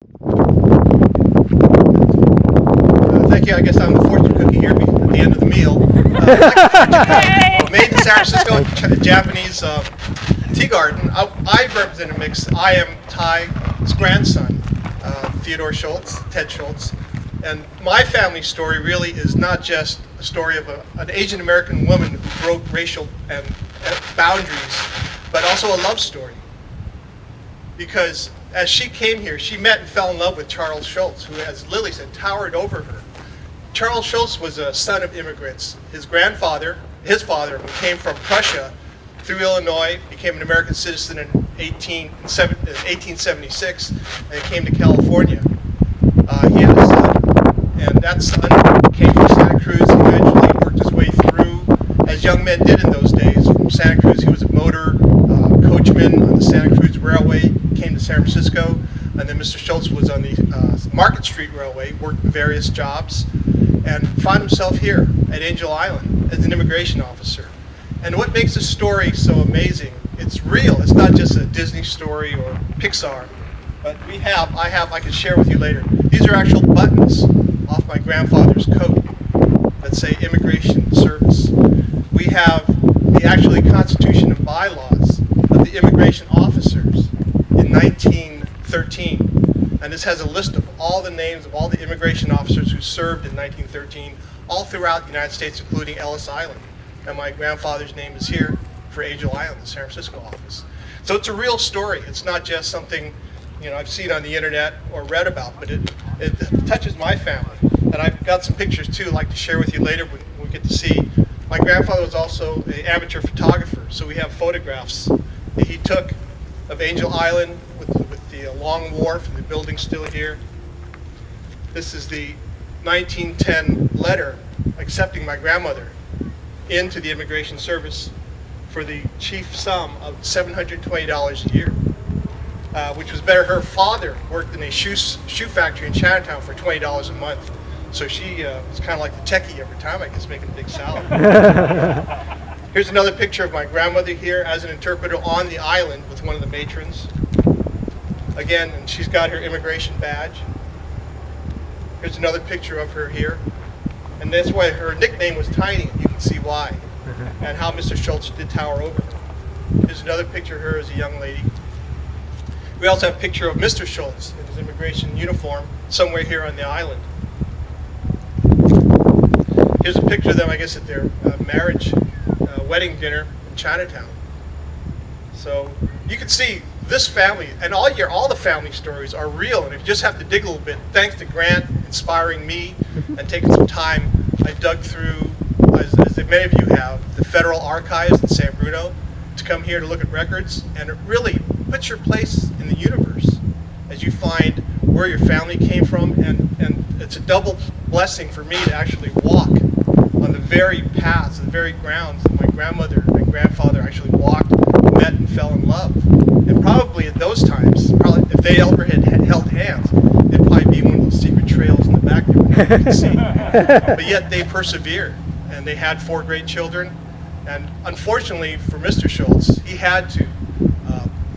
Thank you. I guess I'm the fortune cookie here at the end of the meal. Made in San Francisco Japanese tea garden. I represent a mix. I am Tye's grandson, Theodore Schulze, Ted Schulze. And my family story really is not just a story of an Asian American woman who broke racial and boundaries, but also a love story. Because as she came here, she met and fell in love with Charles Schulze, who, as Lily said, towered over her. Charles Schulze was a son of immigrants. His father, who came from Prussia through Illinois, became an American citizen in 1876, and came to California. He had a son, and that son came from Santa Cruz and eventually worked his way through, as young men did in those days. From Santa Cruz, he was a motor coachman on the Santa Cruz Railway, came to San Francisco, and then Mr. Schulze was on the Market Street Railway, worked various jobs, and found himself here at Angel Island as an immigration officer. And what makes this story so amazing, it's real. It's not just a Disney story or Pixar, but I can share with you later. These are actual buttons off my grandfather's coat that say Immigration Service. We have the actually Constitution and bylaws of the immigration officers in 1913. And this has a list of all the names of all the immigration officers who served in 1913 all throughout the United States, including Ellis Island. And my grandfather's name is here for Angel Island, the San Francisco office. So it's a real story. It's not just something I've seen on the internet or read about, but it touches my family. And I've got some pictures too I'd like to share with you later when we get to see. My grandfather was also an amateur photographer, so we have photographs that he took of Angel Island with the long wharf and the building still here. This is the 1910 letter accepting my grandmother into the Immigration Service for the chief sum of $720 a year, which was better. Her father worked in a shoe factory in Chinatown for $20 a month, so she was kind of like the techie every time, I guess, making a big salary. Here's another picture of my grandmother here as an interpreter on the island with one of the matrons. Again, and she's got her immigration badge. Here's another picture of her here. And that's why her nickname was Tiny. You can see why. And how Mr. Schulze did tower over her. Here's another picture of her as a young lady. We also have a picture of Mr. Schulze in his immigration uniform somewhere here on the island. Here's a picture of them, I guess, at their wedding dinner in Chinatown. So you can see this family, and all the family stories are real, and if you just have to dig a little bit, thanks to Grant inspiring me and taking some time, I dug through, as many of you have, the Federal Archives in San Bruno to come here to look at records, and it really puts your place in the universe as you find where your family came from, and it's a double blessing for me to actually walk on the very paths, the very grounds that my grandmother and grandfather actually walked, met, and fell in love. And probably at those times, if they ever had held hands, it'd probably be one of those secret trails in the back there we never could see. But yet they persevered, and they had 4 great children. And unfortunately for Mr. Schulze, he had to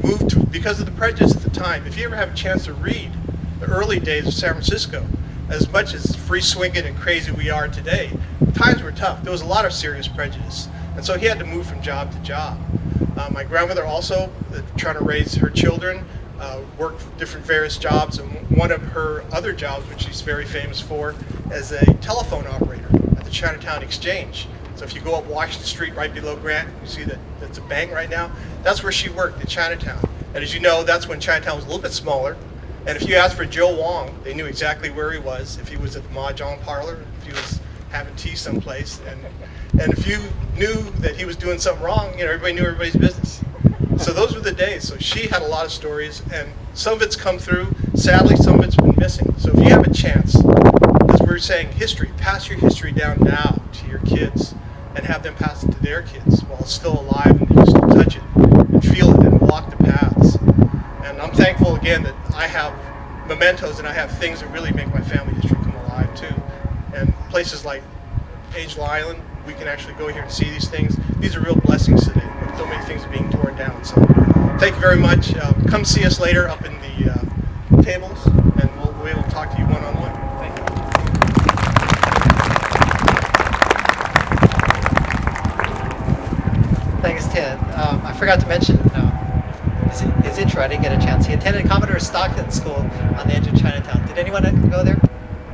move to, because of the prejudice at the time. If you ever have a chance to read the early days of San Francisco, as much as free-swinging and crazy we are today, times were tough. There was a lot of serious prejudice. And so he had to move from job to job. My grandmother also, trying to raise her children, worked different various jobs, and one of her other jobs, which she's very famous for, as a telephone operator at the Chinatown Exchange. So if you go up Washington Street right below Grant, you see that that's a bank right now. That's where she worked in Chinatown. And as you know, that's when Chinatown was a little bit smaller. And if you asked for Joe Wong, they knew exactly where he was, if he was at the Mahjong parlor, if he was having tea someplace. And if you knew that he was doing something wrong, everybody knew everybody's business. So those were the days. So she had a lot of stories, and some of it's come through. Sadly, some of it's been missing. So if you have a chance, as we're saying, history, pass your history down now to your kids and have them pass it to their kids while it's still alive and you can still touch it and feel it and walk the paths. And I'm thankful again that I have mementos and I have things that really make my family history come alive too. And places like Angel Island, we can actually go here and see these things. These are real blessings today. So many things are being torn down. So thank you very much. Come see us later up in the tables. we'll be able to talk to you one-on-one. Thank you. Thanks, Ted. I forgot to mention his intro. I didn't get a chance. He attended Commodore Stockton School on the edge of Chinatown. Did anyone go there?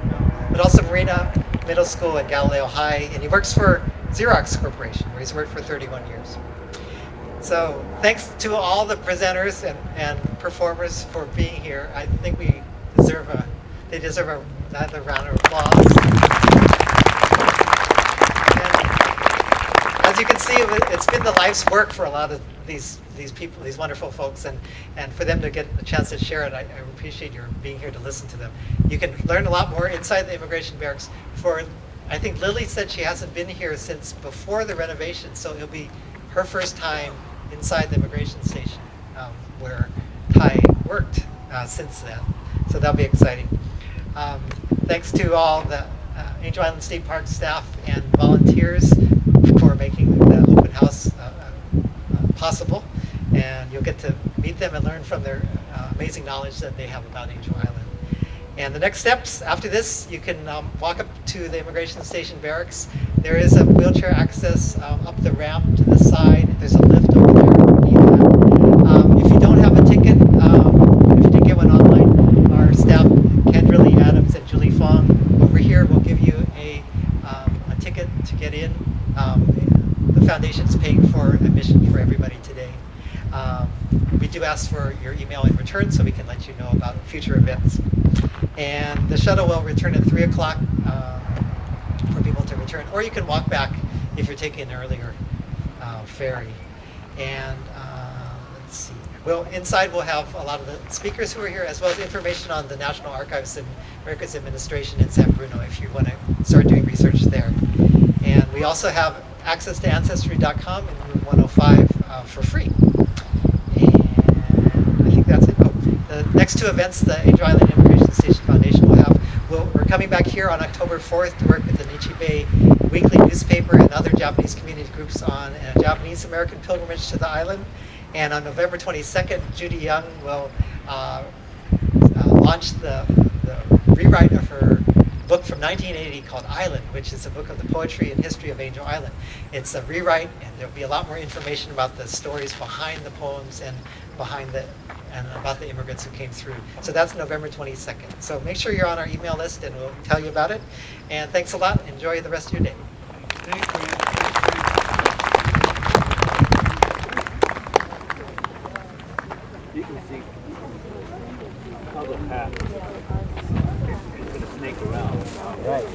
No. But also Marina Middle School and Galileo High, and he works for Xerox Corporation, where he's worked for 31 years. So thanks to all the presenters and performers for being here. I think they deserve another round of applause. And as you can see, it's been the life's work for a lot of these people, these wonderful folks, and for them to get a chance to share it, I appreciate your being here to listen to them. You can learn a lot more inside the immigration barracks. I think Lily said she hasn't been here since before the renovation, so it'll be her first time inside the immigration station where Tye worked since then. So that'll be exciting. Thanks to all the Angel Island State Park staff and volunteers for making the open house possible. And you'll get to meet them and learn from their amazing knowledge that they have about Angel Island. And the next steps after this, you can walk up to the immigration station barracks. There is a wheelchair access up the ramp to the side. There's a lift over there if you need that. If you don't have a ticket, if you did get one online, our staff, Kendra Lee Adams and Julie Fong, over here will give you a ticket to get in. The foundation's paying for admission for everybody today. We do ask for your email in return so we can let you know about future events. And the shuttle will return at 3 o'clock for people to return, or you can walk back if you're taking an earlier ferry. And let's see. Well, inside we'll have a lot of the speakers who are here, as well as information on the National Archives and Records Administration in San Bruno if you want to start doing research there. And we also have access to Ancestry.com in room 105 for free. And I think that's it. Oh, the next two events the Angel Island Immigration Station Foundation will have, we're coming back here on October 4th to work with the Nichibei Weekly newspaper and other Japanese community groups on a Japanese American pilgrimage to the island. And on November 22nd, Judy Young will launch the rewrite of her book from 1980 called Island, which is a book of the poetry and history of Angel Island. It's a rewrite, and there'll be a lot more information about the stories behind the poems and about the immigrants who came through. So that's November 22nd. So make sure you're on our email list, and we'll tell you about it. And thanks a lot. Enjoy the rest of your day. Thank you. You can see how the path is going to snake around. Right.